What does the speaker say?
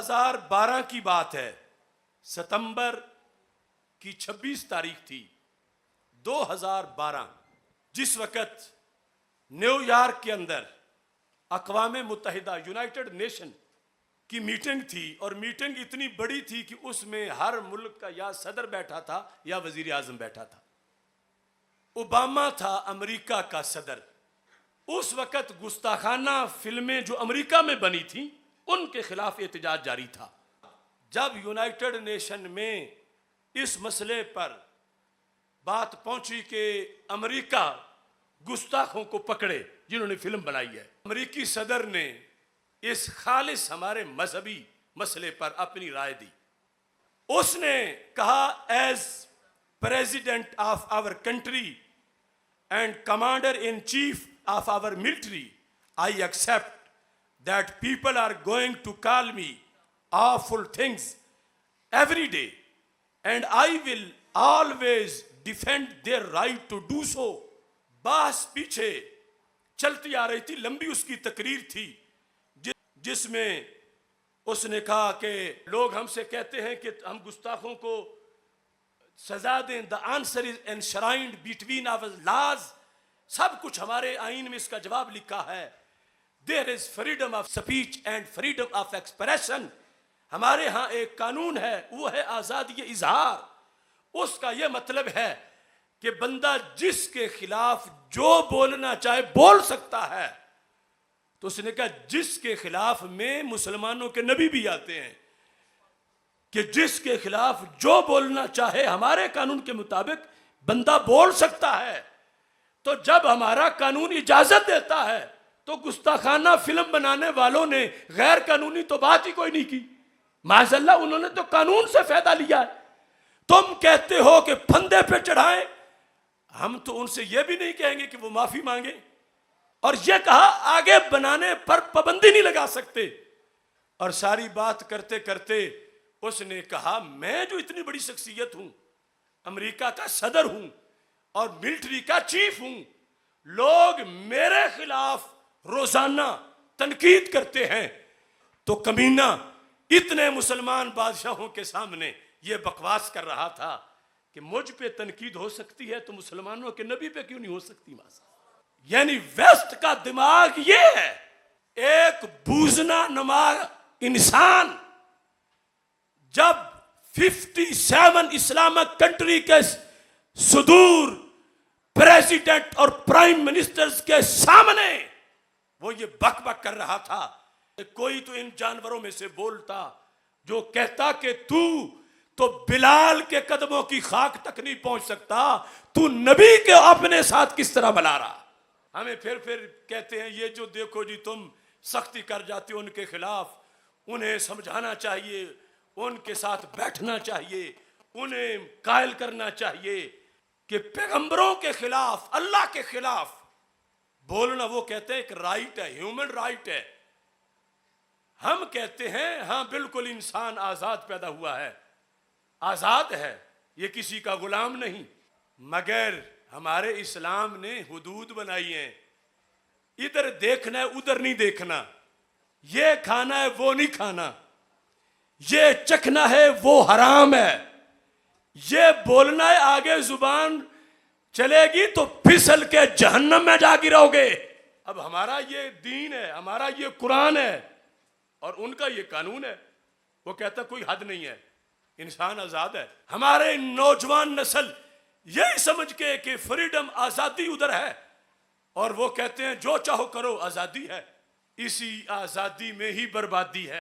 2012 की बात है, सितंबर की 26 तारीख थी 2012, जिस वक़्त न्यूयॉर्क के अंदर अक़वाम मुत्तहिदा यूनाइटेड नेशन की मीटिंग थी। और मीटिंग इतनी बड़ी थी कि उसमें हर मुल्क का या सदर बैठा था या वज़ीर आज़म बैठा था। ओबामा था अमेरिका का सदर। उस वक़्त गुस्ताखाना फिल्में जो अमेरिका में बनी थी उनके खिलाफ एहतजाज जारी था। जब यूनाइटेड नेशन में इस मसले पर बात पहुंची कि अमेरिका गुस्ताखों को पकड़े जिन्होंने फिल्म बनाई है, अमेरिकी सदर ने इस खालिस हमारे मजहबी मसले पर अपनी राय दी। उसने कहा, as president of our country and commander in chief of our military, I accept that people are going to call me awful things every day and I will always defend their right to do so. बस पीछे चलती आ रही थी, लंबी उसकी तकरीर थी जिसमें उसने कहा कि लोग हमसे कहते हैं कि हम गुस्ताखों को सजा दें। The answer is enshrined between our laws. सब कुछ हमारे आईन में इसका जवाब लिखा है। There is freedom of speech and freedom of expression. हमारे यहाँ एक कानून है, वो है आज़ादी इजहार। उसका यह मतलब है कि बंदा जिसके खिलाफ जो बोलना चाहे बोल सकता है। तो उसने कहा जिसके खिलाफ में मुसलमानों के नबी भी आते हैं कि जिसके खिलाफ जो बोलना चाहे हमारे कानून के मुताबिक बंदा बोल सकता है। तो जब हमारा कानून इजाजत देता है तो गुस्ताखाना फिल्म बनाने वालों ने गैर कानूनी तो बात ही कोई नहीं की। माज़अल्लाह उन्होंने तो कानून से फायदा लिया है। तुम कहते हो कि फंदे पे चढ़ाएं, हम तो उनसे यह भी नहीं कहेंगे कि वो माफी मांगे। और यह कहा आगे बनाने पर पाबंदी नहीं लगा सकते। और सारी बात करते करते उसने कहा, मैं जो इतनी बड़ी शख्सियत हूं, अमेरिका का सदर हूं और मिलिट्री का चीफ हूं, लोग मेरे खिलाफ रोजाना तनकीद करते हैं। तो कमीना इतने मुसलमान बादशाहों के सामने यह बकवास कर रहा था कि मुझ पे तनकीद हो सकती है तो मुसलमानों के नबी पे क्यों नहीं हो सकती। यानी वेस्ट का दिमाग यह है, एक बूझना नमा इंसान जब 57 इस्लामिक कंट्री के सुदूर प्रेसिडेंट और प्राइम मिनिस्टर्स के सामने वो ये बक बक कर रहा था, कोई तो इन जानवरों में से बोलता जो कहता कि तू तो बिलाल के कदमों की खाक तक नहीं पहुंच सकता, तू नबी के अपने साथ किस तरह मिला रहा। हमें फिर कहते हैं ये जो देखो जी तुम सख्ती कर जाते हो उनके खिलाफ, उन्हें समझाना चाहिए, उनके साथ बैठना चाहिए, उन्हें कायल करना चाहिए कि पैगंबरों के खिलाफ, अल्लाह के खिलाफ बोलना वो कहते हैं एक राइट है, ह्यूमन राइट है। हम कहते हैं हाँ बिल्कुल इंसान आजाद पैदा हुआ है, आजाद है, ये किसी का गुलाम नहीं। मगर हमारे इस्लाम ने हुदूद बनाई है, इधर देखना है उधर नहीं देखना, ये खाना है वो नहीं खाना, ये चखना है वो हराम है, ये बोलना है आगे जुबान चलेगी तो फिसल के जहन्नम में जा गिरोगे। अब हमारा ये दीन है, हमारा ये कुरान है और उनका ये कानून है। वो कहता कोई हद नहीं है, इंसान आजाद है। हमारे नौजवान नस्ल यही समझ के कि फ्रीडम आजादी उधर है और वो कहते हैं जो चाहो करो, आजादी है, इसी आजादी में ही बर्बादी है।